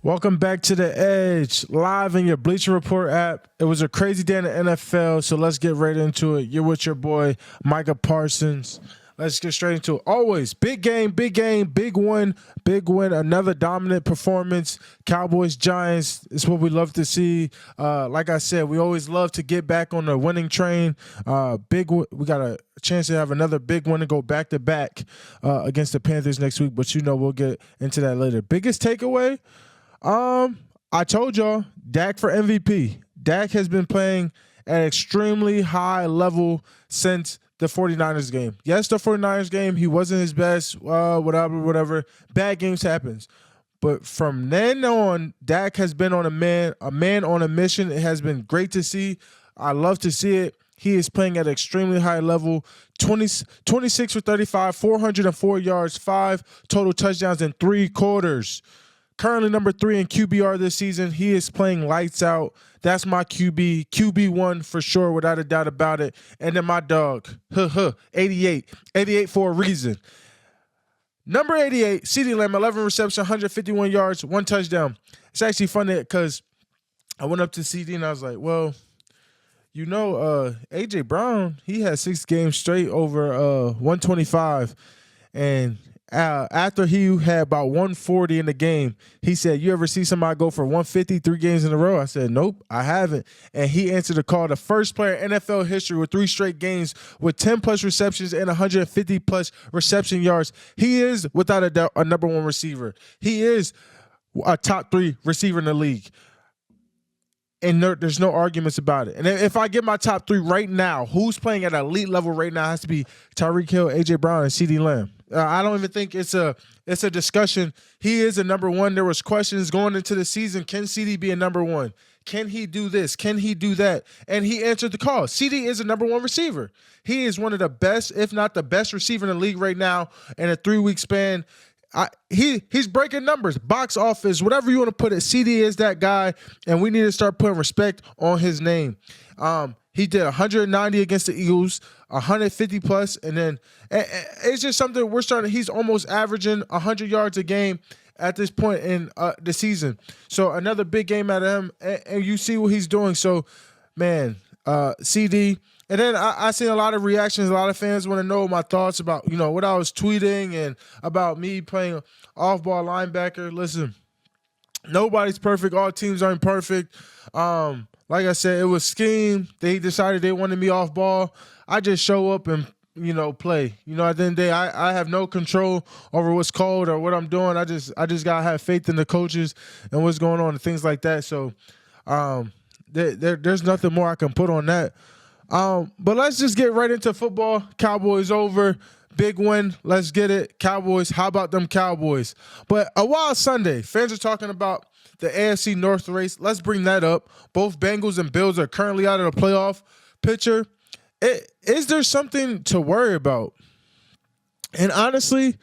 Welcome back to The Edge, live in your Bleacher Report app. It was a crazy day in the NFL, so let's get right into it. You're with your boy, Micah Parsons. Let's get straight into it. Always, big game, big win, another dominant performance. Cowboys, Giants, it's what we love to see. Like I said, we always love to get back on the winning train. We got a chance to have another big win and go back-to-back against the Panthers next week, but we'll get into that later. Biggest takeaway? I told y'all, Dak for MVP. Dak has been playing at an extremely high level since the 49ers game. Yes, the 49ers game, he wasn't his best, whatever. Bad games happens. But from then on, Dak has been on a man on a mission. It has been great to see. I love to see it. He is playing at an extremely high level. 26 for 35, 404 yards, 5 total touchdowns in 3 quarters. Currently number 3 in QBR this season. He is playing lights out. That's my QB. QB1 for sure, without a doubt about it. And then my dog, 88. 88 for a reason. Number 88, CeeDee Lamb, 11 receptions, 151 yards, 1 touchdown. It's actually funny because I went up to CeeDee and I was like, well, A.J. Brown, he had 6 games straight over 125. And after he had about 140 in the game, he said, you ever see somebody go for 150 3 games in a row? I said, nope, I haven't. And he answered the call, the first player in NFL history with 3 straight games with 10-plus receptions and 150-plus reception yards. He is, without a doubt, a number 1 receiver. He is a top 3 receiver in the league. And there's no arguments about it. And if I get my top 3 right now, who's playing at an elite level right now, it has to be Tyreek Hill, A.J. Brown, and CeeDee Lamb. I don't even think it's a discussion. He is a number 1. There was questions going into the season. Can CeeDee be a number 1? Can he do this? Can he do that? And he answered the call. CeeDee is a number 1 receiver. He is one of the best, if not the best receiver in the league right now in a 3-week span. He's breaking numbers, box office, whatever you want to put it. CeeDee is that guy, and we need to start putting respect on his name. He did 190 against the Eagles, 150 plus, and then it's just something we're starting. He's almost averaging 100 yards a game at this point in the season. So another big game out of him, and you see what he's doing. So, man, CeeDee. And then I seen a lot of reactions. A lot of fans want to know my thoughts about, what I was tweeting and about me playing off-ball linebacker. Listen, nobody's perfect. All teams aren't perfect. Like I said, it was scheme. They decided they wanted me off ball. I just show up and, play. At the end of the day, I have no control over what's called or what I'm doing. I just gotta have faith in the coaches and what's going on and things like that. So there's nothing more I can put on that. But let's just get right into football. Cowboys over. Big win. Let's get it. Cowboys. How about them Cowboys? But a wild Sunday. Fans are talking about the AFC North race. Let's bring that up. Both Bengals and Bills are currently out of the playoff picture. Is there something to worry about? And honestly,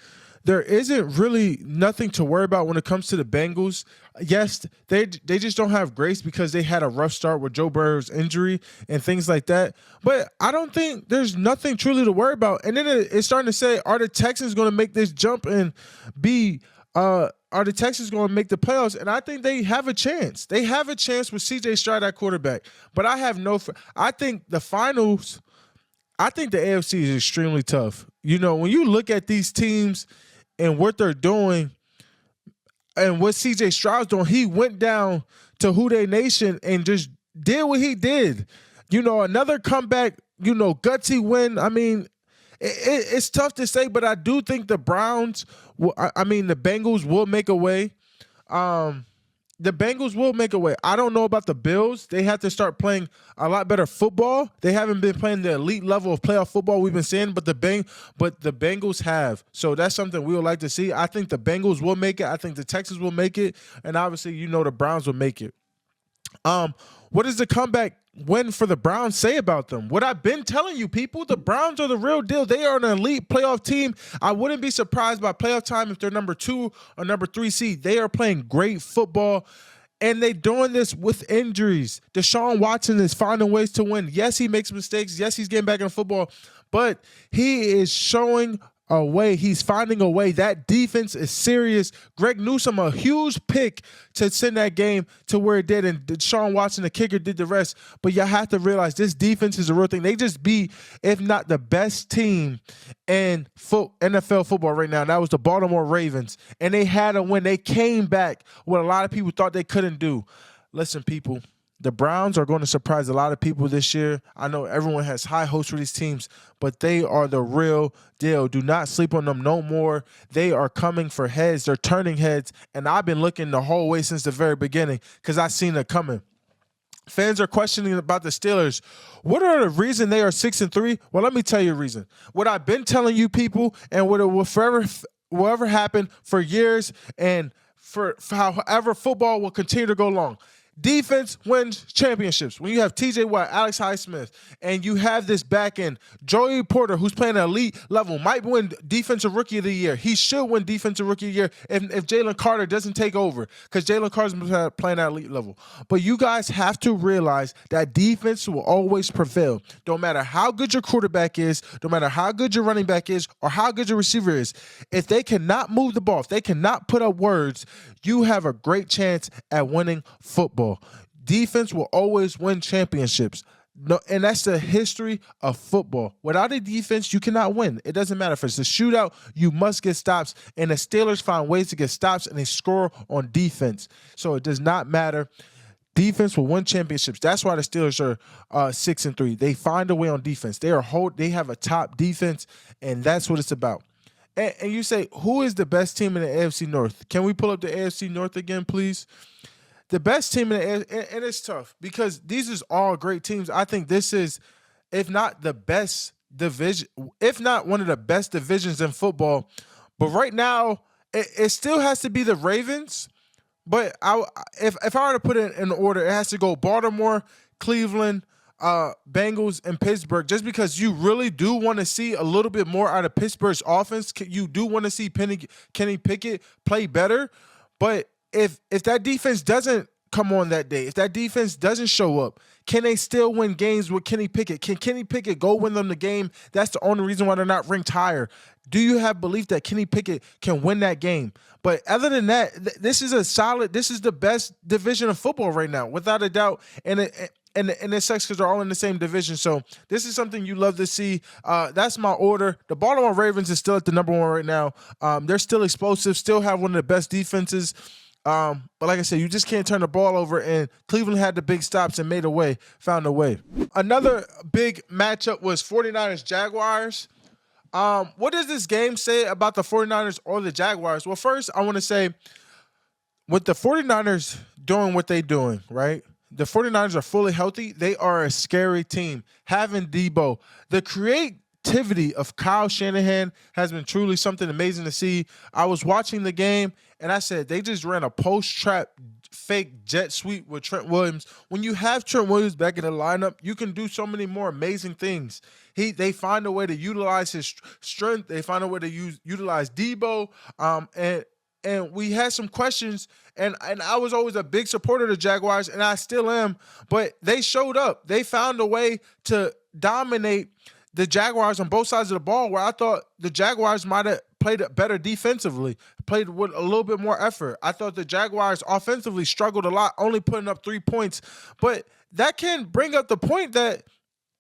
there isn't really nothing to worry about when it comes to the Bengals. Yes, they just don't have grace because they had a rough start with Joe Burrow's injury and things like that. But I don't think there's nothing truly to worry about. And then it's starting to say, are the Texans going to make this jump and be are the Texans going to make the playoffs? And I think they have a chance. They have a chance with C.J. Stroud at quarterback. But I think the finals, I think the AFC is extremely tough. When you look at these teams and what they're doing and what C.J. Stroud's doing, he went down to Houday Nation and just did what he did. Another comeback, gutsy win. I mean, it's tough to say, but I do think the the Bengals will make a way. The Bengals will make a way. I don't know about the Bills. They have to start playing a lot better football. They haven't been playing the elite level of playoff football we've been seeing, but the Bengals have. So that's something we would like to see. I think the Bengals will make it. I think the Texans will make it, and obviously, the Browns will make it. What does the comeback win for the Browns say about them? What I've been telling you, people, the Browns are the real deal. They are an elite playoff team. I wouldn't be surprised by playoff time if they're number 2 or number 3 seed. They are playing great football, and they're doing this with injuries. Deshaun Watson is finding ways to win. Yes, he makes mistakes. Yes, he's getting back in football, but he is showing a way. He's finding a way. That defense is serious. Greg Newsome, a huge pick to send that game to where it did, and Deshaun Watson, the kicker, did the rest. But you have to realize this defense is a real thing. They just beat, if not the best team in NFL football right now. That was the Baltimore Ravens, and they had a win. They came back what a lot of people thought they couldn't do. Listen, people. The Browns are going to surprise a lot of people this year. I know everyone has high hopes for these teams, but they are the real deal. Do not sleep on them no more. They are coming for heads. They're turning heads, and I've been looking the whole way since the very beginning because I've seen it coming. Fans are questioning about the Steelers. What are the reason they are 6-3? Well, let me tell you a reason. What I've been telling you people, and what it will forever, whatever happened for years, and for however football will continue to go along. Defense wins championships. When you have TJ Watt, Alex Highsmith, and you have this back end, Joey Porter, who's playing at elite level, might win Defensive Rookie of the Year. He should win Defensive Rookie of the Year if Jalen Carter doesn't take over, because Jalen Carter's playing at elite level. But you guys have to realize that defense will always prevail. No matter how good your quarterback is, no matter how good your running back is, or how good your receiver is, if they cannot move the ball, if they cannot put up words, you have a great chance at winning football. Defense will always win championships. No, and that's the history of football. Without a defense, you cannot win. It doesn't matter if it's a shootout, you must get stops. And the Steelers find ways to get stops, and they score on defense. So it does not matter. Defense will win championships. That's why the Steelers are 6-3. They find a way on defense. They have a top defense, and that's what it's about. And you say, who is the best team in the AFC North? Can we pull up the AFC North again, please? The best team in the AFC, and it's tough because these is all great teams. I think this is, if not the best division, if not one of the best divisions in football. But right now, it still has to be the Ravens. But if I were to put it in order, it has to go Baltimore, Cleveland, Bengals, and Pittsburgh, just because you really do want to see a little bit more out of Pittsburgh's offense. You do want to see Kenny Pickett play better. But if that defense doesn't come on that day, if that defense doesn't show up, can they still win games with Kenny Pickett? Can Kenny Pickett go win them the game? That's the only reason why they're not ranked higher. Do you have belief that Kenny Pickett can win that game? But other than that, this is the best division of football right now, without a doubt. And it sucks because they're all in the same division. So this is something you love to see. That's my order. The Baltimore Ravens is still at the number one right now. They're still explosive, still have one of the best defenses. But like I said, you just can't turn the ball over, and Cleveland had the big stops and found a way. Another big matchup was 49ers-Jaguars. What does this game say about the 49ers or the Jaguars? Well, first, I want to say, with the 49ers doing what they're doing, right? The 49ers are fully healthy. They are a scary team. Having Debo, the creativity of Kyle Shanahan has been truly something amazing to see. I was watching the game, and I said, they just ran a post-trap fake jet sweep with Trent Williams. When you have Trent Williams back in the lineup, you can do so many more amazing things. They find a way to utilize his strength. They find a way to utilize Debo. And we had some questions, and I was always a big supporter of the Jaguars, and I still am, but they showed up. They found a way to dominate the Jaguars on both sides of the ball, where I thought the Jaguars might have played better defensively, played with a little bit more effort. I thought the Jaguars offensively struggled a lot, only putting up 3 points. But that can bring up the point that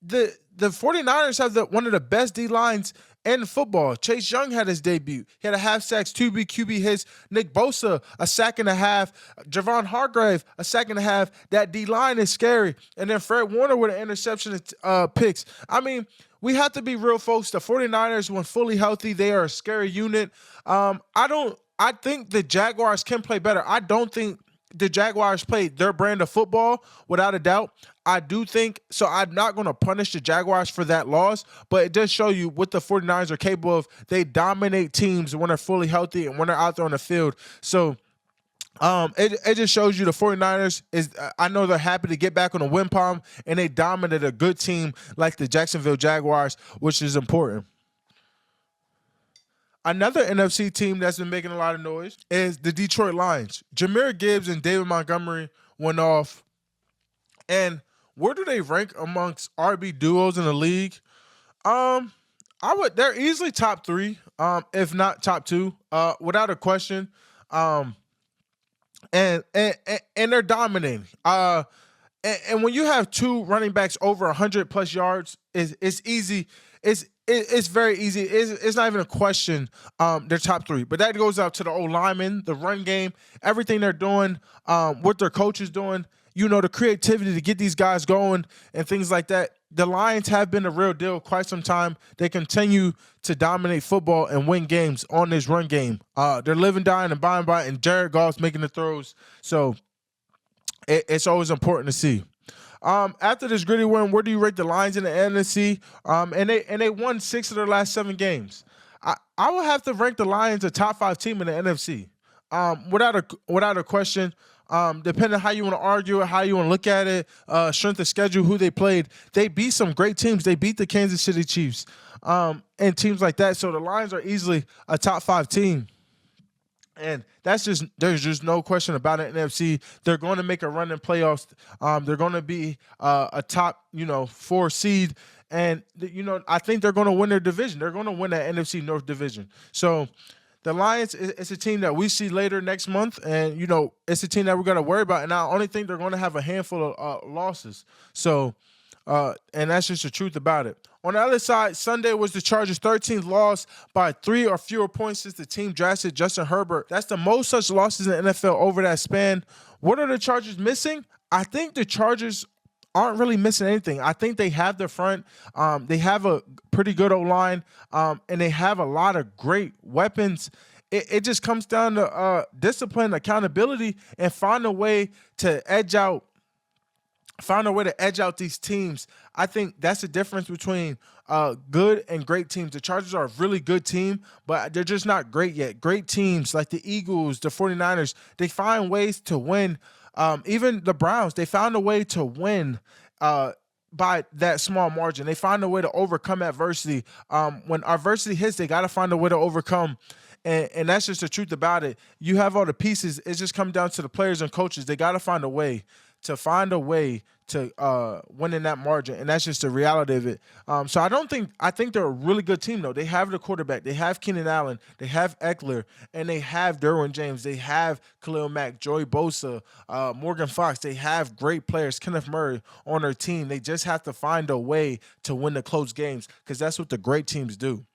the 49ers have one of the best D-lines in football. Chase Young had his debut. He had a half sacks, 2 QB hits. Nick Bosa, a sack and a half. Javon Hargrave, a sack and a half. That D-line is scary. And then Fred Warner with an interception picks. I mean, we have to be real, folks. The 49ers, when fully healthy, they are a scary unit. I think the Jaguars can play better. I don't think the Jaguars played their brand of football, without a doubt. I do think so. I'm not going to punish the Jaguars for that loss, but it does show you what the 49ers are capable of. They dominate teams when they're fully healthy and when they're out there on the field. So it just shows you the 49ers I know they're happy to get back on the win palm, and they dominated a good team like the Jacksonville Jaguars, which is important. Another NFC team that's been making a lot of noise is the Detroit Lions. Jahmyr Gibbs and David Montgomery went off. And where do they rank amongst RB duos in the league? I They're easily top three, if not top two, without a question. Um, and they're dominating. And when you have two running backs over 100 plus yards, it's easy. It's very easy. It's not even a question. They're top three, but that goes out to the old linemen, the run game, everything they're doing, what their coach is doing. The creativity to get these guys going and things like that. The Lions have been a real deal quite some time. They continue to dominate football and win games on this run game. They're living, dying, and buying by, and Jared Goff's making the throws. So it's always important to see. After this gritty win, where do you rate the Lions in the NFC? And they won 6 of their last 7 games. I would have to rank the Lions a top 5 team in the NFC. Without a question. Depending on how you want to argue it, how you want to look at it, strength of schedule, who they played, they beat some great teams. They beat the Kansas City Chiefs and teams like that. So the Lions are easily a top 5 team. And there's just no question about it in NFC. They're going to make a run in playoffs. They're going to be a top, 4 seed. And, I think they're going to win their division. They're going to win that NFC North division. So the Lions, it's a team that we see later next month. And, it's a team that we're going to worry about. And I only think they're going to have a handful of losses. So, and that's just the truth about it. On the other side, Sunday was the Chargers' 13th loss by 3 or fewer points since the team drafted Justin Herbert. That's the most such losses in the NFL over that span. What are the Chargers missing? I think the Chargers aren't really missing anything. I think they have the front. They have a pretty good O-line, and they have a lot of great weapons. It just comes down to discipline, accountability, and find a way to edge out these teams. I think that's the difference between good and great teams. The Chargers are a really good team, but they're just not great yet. Great teams like the Eagles, the 49ers, they find ways to win. Even the Browns, they found a way to win by that small margin. They find a way to overcome adversity. When adversity hits, they got to find a way to overcome. And that's just the truth about it. You have all the pieces. It just comes down to the players and coaches. They got to find a way to win in that margin, and that's just the reality of it. So I think they're a really good team though. They have the quarterback, they have Keenan Allen, they have Eckler, and they have Derwin James, they have Khalil Mack, Joey Bosa, Morgan Fox. They have great players, Kenneth Murray on their team. They just have to find a way to win the close games because that's what the great teams do.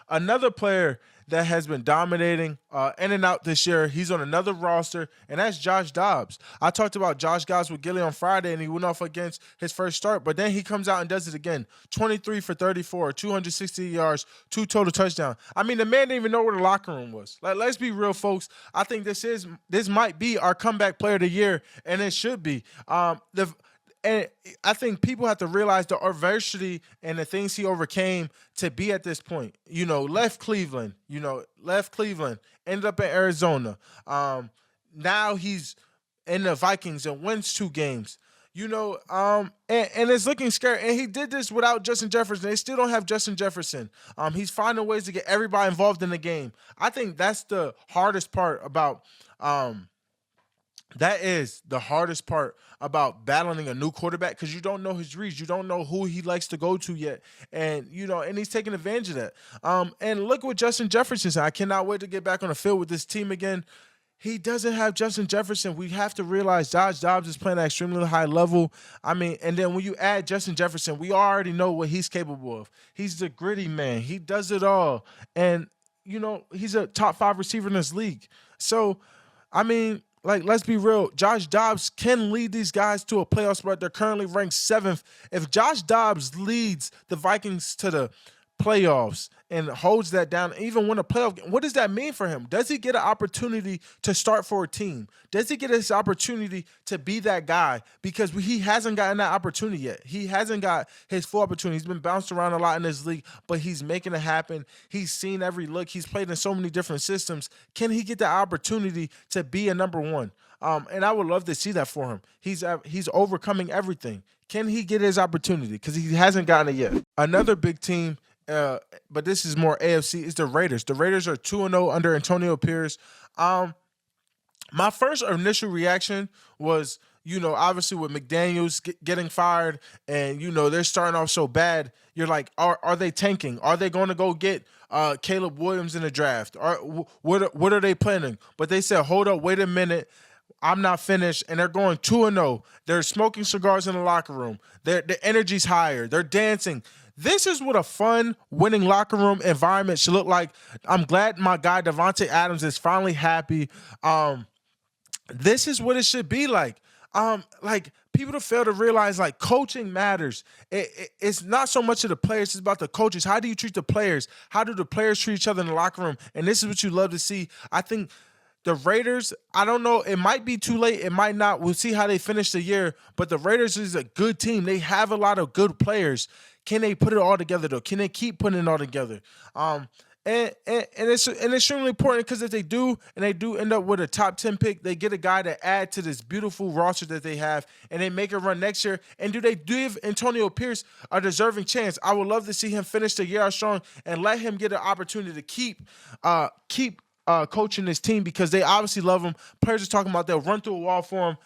Another player that has been dominating in and out this year, he's on another roster, and that's Josh Dobbs. I talked about Josh Dobbs with Gilly on Friday, and he went off against his first start, but then he comes out and does it again. 23 for 34, 260 yards, 2 total touchdowns. I mean, the man didn't even know where the locker room was. Like, let's be real, folks. I think this might be our comeback player of the year, and it should be. And I think people have to realize the adversity and the things he overcame to be at this point. Left Cleveland, ended up in Arizona. Now he's in the Vikings and wins 2 games. And it's looking scary. And he did this without Justin Jefferson. They still don't have Justin Jefferson. He's finding ways to get everybody involved in the game. I think that's the hardest part about that is the hardest part about battling a new quarterback because you don't know his reads. You don't know who he likes to go to yet. And, and he's taking advantage of that. And look what Justin Jefferson said. I cannot wait to get back on the field with this team again. He doesn't have Justin Jefferson. We have to realize Josh Dobbs is playing at an extremely high level. I mean, and then when you add Justin Jefferson, we already know what he's capable of. He's the gritty man. He does it all. And, he's a top 5 receiver in this league. So, I mean, let's be real. Josh Dobbs can lead these guys to a playoff spot. They're currently ranked 7th. If Josh Dobbs leads the Vikings to the playoffs and holds that down, even win a playoff game, what does that mean for him? Does he get an opportunity to start for a team? Does he get his opportunity to be that guy? Because he hasn't gotten that opportunity yet. He hasn't got his full opportunity. He's been bounced around a lot in this league, but he's making it happen. He's seen every look. He's played in so many different systems. Can he get the opportunity to be a number 1? And I would love to see that for him. He's overcoming everything. Can he get his opportunity? Because he hasn't gotten it yet. Another big team, but this is more AFC, is the Raiders. The Raiders are 2-0 under Antonio Pierce. My first initial reaction was obviously with McDaniels getting fired and, they're starting off so bad, you're like, are they tanking? Are they going to go get Caleb Williams in the draft? What are they planning? But they said, hold up, wait a minute. I'm not finished, and they're going 2-0. They're smoking cigars in the locker room. The energy's higher. They're dancing. This is what a fun, winning locker room environment should look like. I'm glad my guy Devontae Adams is finally happy. This is what it should be like. People to fail to realize, coaching matters. It's not so much of the players, it's about the coaches. How do you treat the players? How do the players treat each other in the locker room? And this is what you love to see. I think the Raiders, I don't know, it might be too late, it might not. We'll see how they finish the year. But the Raiders is a good team. They have a lot of good players. Can they put it all together, though? Can they keep putting it all together? And it's extremely important because if they do, and they do end up with a top 10 pick, they get a guy to add to this beautiful roster that they have, and they make a run next year. And do they give Antonio Pierce a deserving chance? I would love to see him finish the year out strong and let him get an opportunity to keep coaching this team because they obviously love him. Players are talking about they'll run through a wall for him,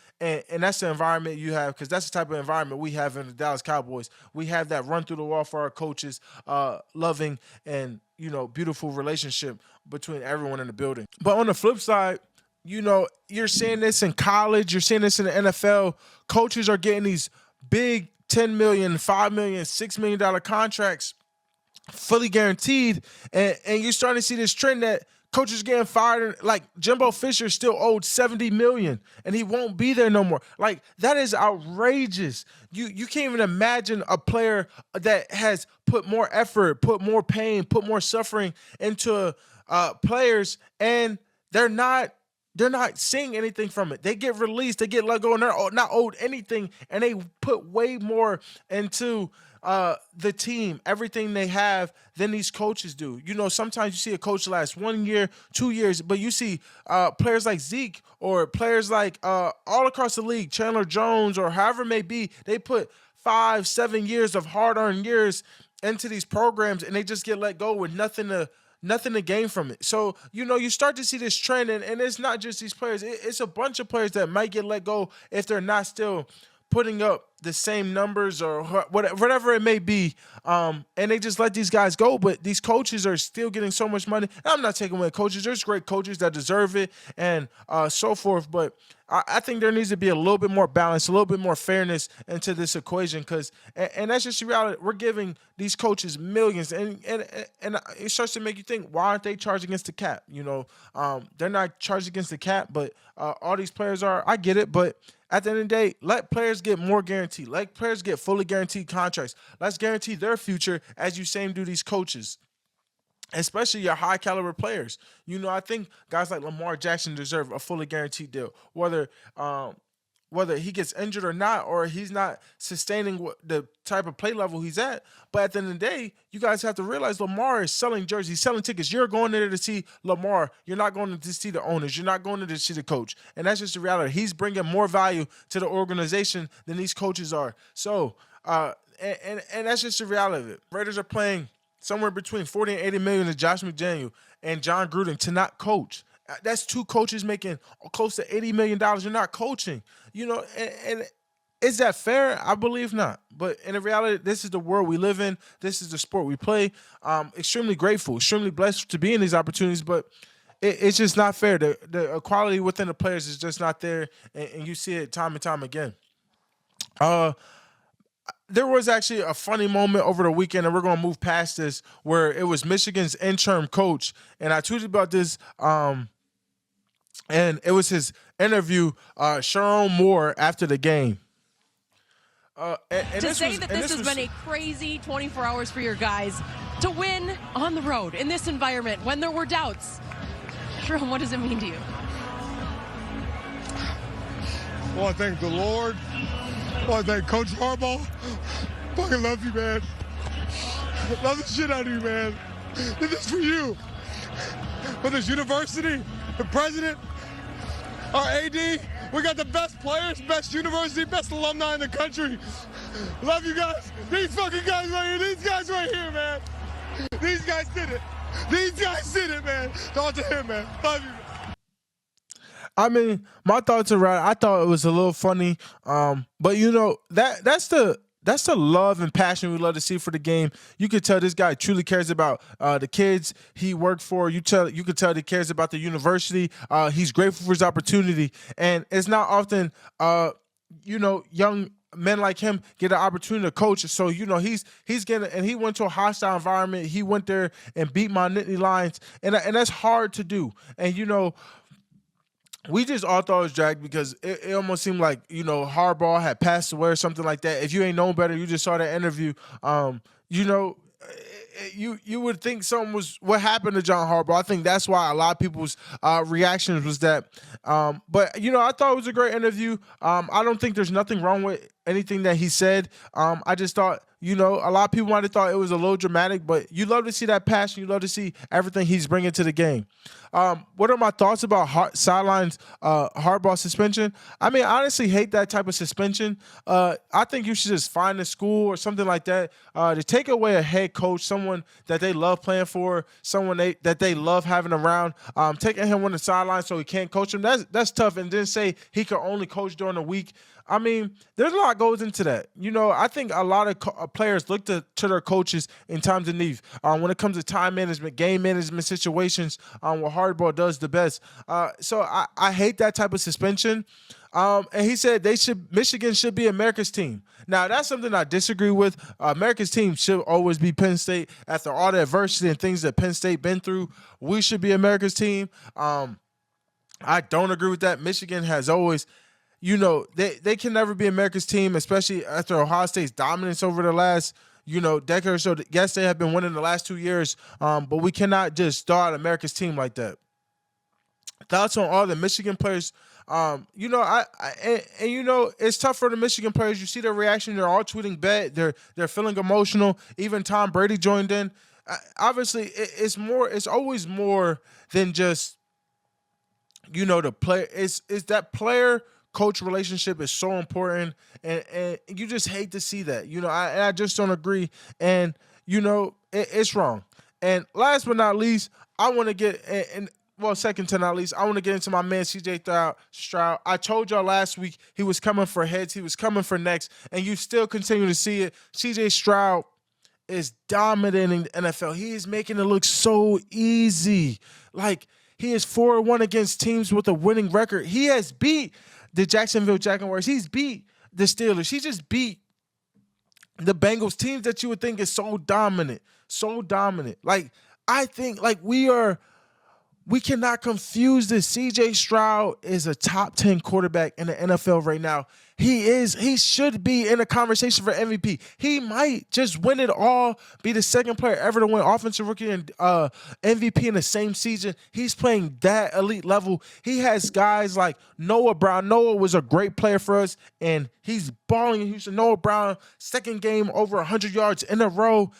and that's the environment you have because that's the type of environment we have in the Dallas Cowboys. We have that run through the wall for our coaches, loving and beautiful relationship between everyone in the building. But on the flip side, you're seeing this in college, you're seeing this in the NFL. Coaches are getting these big $10 million, $5 million, $6 million contracts fully guaranteed, and you're starting to see this trend that coaches getting fired, like Jimbo Fisher still owed $70 million, and he won't be there no more. Like, that is outrageous. You can't even imagine a player that has put more effort, put more pain, put more suffering into players, and they're not seeing anything from it. They get released, they get let go, and they're not owed anything, and they put way more into the team, everything they have, than these coaches do. Sometimes you see a coach last 1 year, 2 years, but you see players like Zeke or players like all across the league, Chandler Jones or however it may be, they put 5-7 years of hard-earned years into these programs, and they just get let go with nothing to gain from it. So, you start to see this trend, and it's not just these players. It's a bunch of players that might get let go if they're not still putting up the same numbers or whatever it may be, and they just let these guys go. But these coaches are still getting so much money. And I'm not taking away coaches. There's great coaches that deserve it and so forth. But I think there needs to be a little bit more balance, a little bit more fairness into this equation because that's just the reality. We're giving these coaches millions, and it starts to make you think, why aren't they charged against the cap? They're not charged against the cap, but all these players are. I get it, but at the end of the day, let players get more guaranteed. Let players get fully guaranteed contracts. Let's guarantee their future as you same do these coaches, especially your high-caliber players. I think guys like Lamar Jackson deserve a fully guaranteed deal, whether he gets injured or not, or he's not sustaining the type of play level he's at. But at the end of the day, you guys have to realize Lamar is selling jerseys, selling tickets. You're going there to see Lamar. You're not going to see the owners. You're not going there to see the coach. And that's just the reality. He's bringing more value to the organization than these coaches are. So, and that's just the reality of it. Raiders are playing somewhere between $40 and $80 million to Josh McDaniel and John Gruden to not coach. That's two coaches making close to $80 million. You're not coaching, and is that fair? I believe not. But in reality, this is the world we live in. This is the sport we play. Extremely grateful, extremely blessed to be in these opportunities, but it's just not fair. The equality within the players is just not there, and you see it time and time again. There was actually a funny moment over the weekend, and we're going to move past this, where it was Michigan's interim coach, and I tweeted about this, and it was his interview, Sharon Moore, after the game. To say that this has been a crazy 24 hours for your guys to win on the road in this environment when there were doubts. Sharon, what does it mean to you? Well, I thank the Lord. Well, I thank Coach Harbaugh. Fucking love you, man. Love the shit out of you, man. Did this for you. For this university, the president, our AD, we got the best players, best university, best alumni in the country. Love you guys. These fucking guys right here. These guys right here, man. These guys did it. These guys did it, man. Talk to him, man. Love you. I mean, my thoughts around. I thought it was a little funny, but that's the love and passion we love to see for the game. You could tell this guy truly cares about the kids he worked for. You could tell he cares about the university. He's grateful for his opportunity, and it's not often young men like him get an opportunity to coach. So he's getting, and he went to a hostile environment. He went there and beat my Nittany Lions, and that's hard to do. And we just all thought it was dragged because it almost seemed like, Harbaugh had passed away or something like that. If you ain't known better, you just saw that interview. You would think something was what happened to John Harbaugh. I think that's why a lot of people's reactions was that. But I thought it was a great interview. I don't think there's nothing wrong with anything that he said. I just thought, a lot of people might have thought it was a little dramatic, but you love to see that passion. You love to see everything he's bringing to the game. What are my thoughts about sidelines Harbaugh suspension? I mean, I honestly hate that type of suspension. I think you should just find a school or something like that to take away a head coach, someone that they love playing for, someone that they love having around. Taking him on the sideline so he can't coach him, that's tough. And then say he can only coach during the week. I mean, there's a lot goes into that. I think a lot of players look to their coaches in times of need. When it comes to time management, game management situations, what Harbaugh does the best. So I hate that type of suspension. And he said Michigan should be America's team. Now, that's something I disagree with. America's team should always be Penn State. After all the adversity and things that Penn State been through, we should be America's team. I don't agree with that. Michigan has always... they can never be America's team, especially after Ohio State's dominance over the last, decade or so. Yes, they have been winning the last 2 years, but we cannot just start America's team like that. Thoughts on all the Michigan players? It's tough for the Michigan players. You see their reaction; they're all tweeting bet. They're feeling emotional. Even Tom Brady joined in. Obviously, it's more. It's always more than just the player. It's that player coach relationship is so important, and you just hate to see that. I just don't agree, and it's wrong. And last but not least, I want to get second to not least, I want to get into my man CJ Stroud. I told y'all last week he was coming for heads, he was coming for necks, and you still continue to see it. CJ Stroud is dominating the NFL. He is making it look so easy. Like, he is 4-1 against teams with a winning record. He has beat the Jacksonville Jaguars. He's beat the Steelers. He just beat the Bengals, teams that you would think is so dominant. Like, I think, we cannot confuse this. CJ Stroud is a top 10 quarterback in the NFL right now. He should be in a conversation for MVP. He might just win it all, be the second player ever to win Offensive Rookie and MVP in the same season. He's playing that elite level. He has guys like Noah Brown. Noah was a great player for us, and he's balling in Houston. Noah Brown, second game over 100 yards in a row.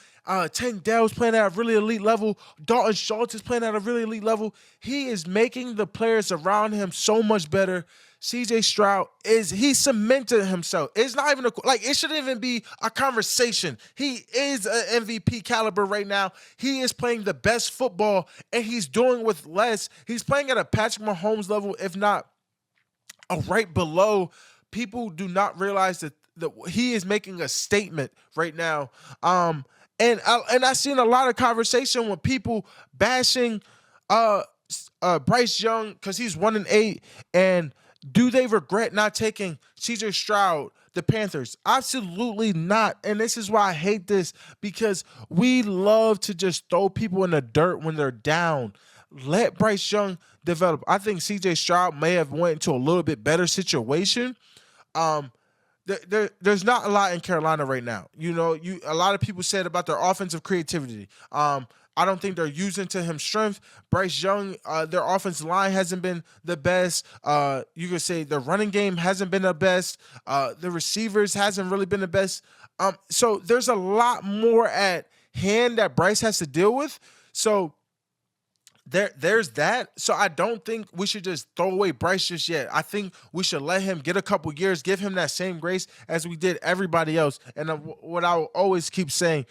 Tank Dell's playing at a really elite level. Dalton Schultz is playing at a really elite level. He is making the players around him so much better. CJ Stroud he cemented himself. It's not even it shouldn't even be a conversation. He is an MVP caliber right now. He is playing the best football, and he's doing with less. He's playing at a Patrick Mahomes level, if not right below. People do not realize that he is making a statement right now. And I've seen a lot of conversation with people bashing Bryce Young because he's 1-8, and do they regret not taking CJ Stroud, the Panthers? Absolutely not. And this is why I hate this, because we love to just throw people in the dirt when they're down. Let Bryce Young develop. I think CJ Stroud may have went into a little bit better situation. There's not a lot in Carolina right now. A lot of people said about their offensive creativity. I don't think they're using to him strength. Bryce Young, their offensive line hasn't been the best. You could say the running game hasn't been the best. The receivers hasn't really been the best. So there's a lot more at hand that Bryce has to deal with. So there's that. So I don't think we should just throw away Bryce just yet. I think we should let him get a couple years, give him that same grace as we did everybody else. And what I will always keep saying.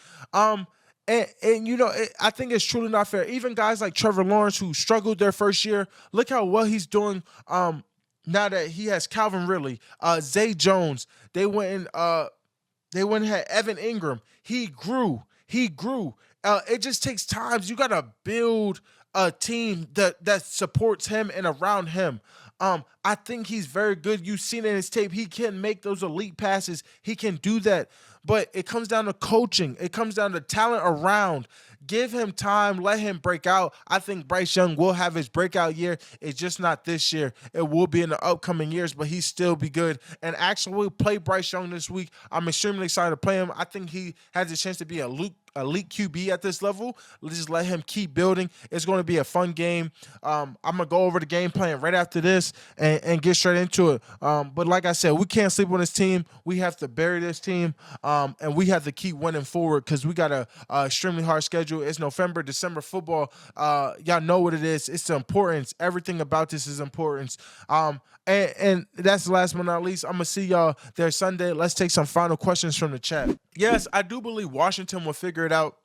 And you know, I think it's truly not fair. Even guys like Trevor Lawrence, who struggled their first year, look how well he's doing. Now that he has Calvin Ridley, Zay Jones, they went and had Evan Ingram. He grew. It just takes time. You gotta build a team that supports him and around him. I think he's very good. You've seen in his tape, he can make those elite passes. He can do that. But it comes down to coaching. It comes down to talent around. Give him time. Let him break out. I think Bryce Young will have his breakout year. It's just not this year. It will be in the upcoming years, but he still be good. And actually, we'll play Bryce Young this week. I'm extremely excited to play him. I think he has a chance to be elite QB at this level. Let's just let him keep building. It's going to be a fun game. I'm going to go over the game plan right after this and get straight into it. But like I said, we can't sleep on this team. We have to bury this team, and we have to keep winning forward because we got a extremely hard schedule. It's November, December football. Y'all know what it is. It's the importance. Everything about this is importance. And that's the last but not least. I'm going to see y'all there Sunday. Let's take some final questions from the chat. Yes, I do believe Washington will figure it out.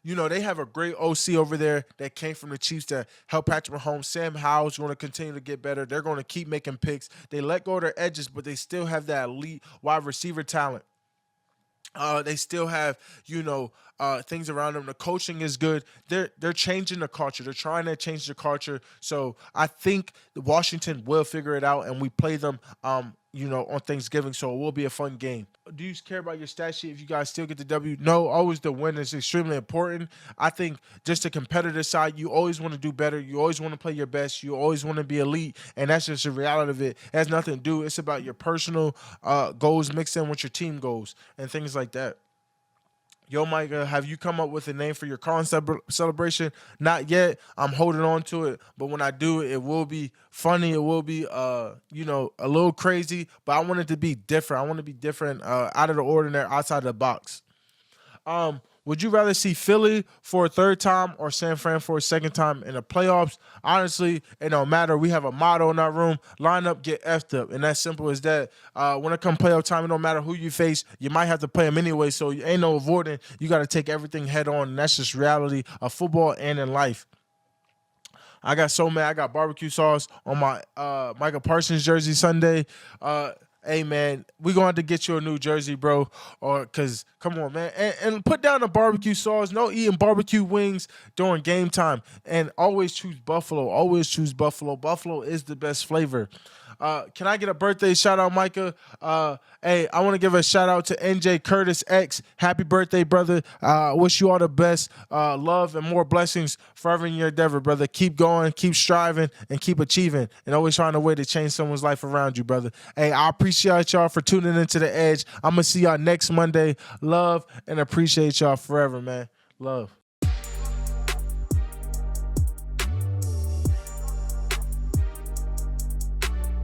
You know, they have a great OC over there that came from the Chiefs that helped Patrick Mahomes. Sam Howell's going to continue to get better. They're going to keep making picks. They let go of their edges, but they still have that elite wide receiver talent. They still have, things around them. The coaching is good. They're changing the culture. They're trying to change the culture. So I think Washington will figure it out, and we play them, on Thanksgiving. So it will be a fun game. Do you care about your stat sheet if you guys still get the W? No, always the win is extremely important. I think just the competitive side, you always want to do better. You always want to play your best. You always want to be elite, and that's just the reality of it. It has nothing to do. It's about your personal goals mixed in with your team goals and things like that. Yo, Micah, have you come up with a name for your Colin celebration? Not yet. I'm holding on to it. But when I do, it will be funny. It will be, a little crazy. But I want it to be different. I want to be different, out of the ordinary, outside the box. Would you rather see Philly for a third time or San Fran for a second time in the playoffs? Honestly, it don't matter. We have a motto in our room: line up, get effed up. And that's simple as that. When it comes playoff time, it don't matter who you face. You might have to play them anyway, so you ain't no avoiding. You got to take everything head on, and that's just reality of football and in life. I got so mad. I got barbecue sauce on my Micah Parsons jersey Sunday. Hey, man, we're going to have to get you a new jersey, bro. Because, come on, man. And put down the barbecue sauce. No eating barbecue wings during game time. And always choose Buffalo. Always choose Buffalo. Buffalo is the best flavor. Can I get a birthday shout out, Micah? Hey, I want to give a shout out to NJ Curtis X. Happy birthday, brother. Wish you all the best. Love and more blessings forever in your endeavor, brother. Keep going, keep striving, and keep achieving, and always finding a way to change someone's life around you, brother. Hey, I appreciate y'all for tuning into The Edge. I'm going to see y'all next Monday. Love and appreciate y'all forever, man. Love.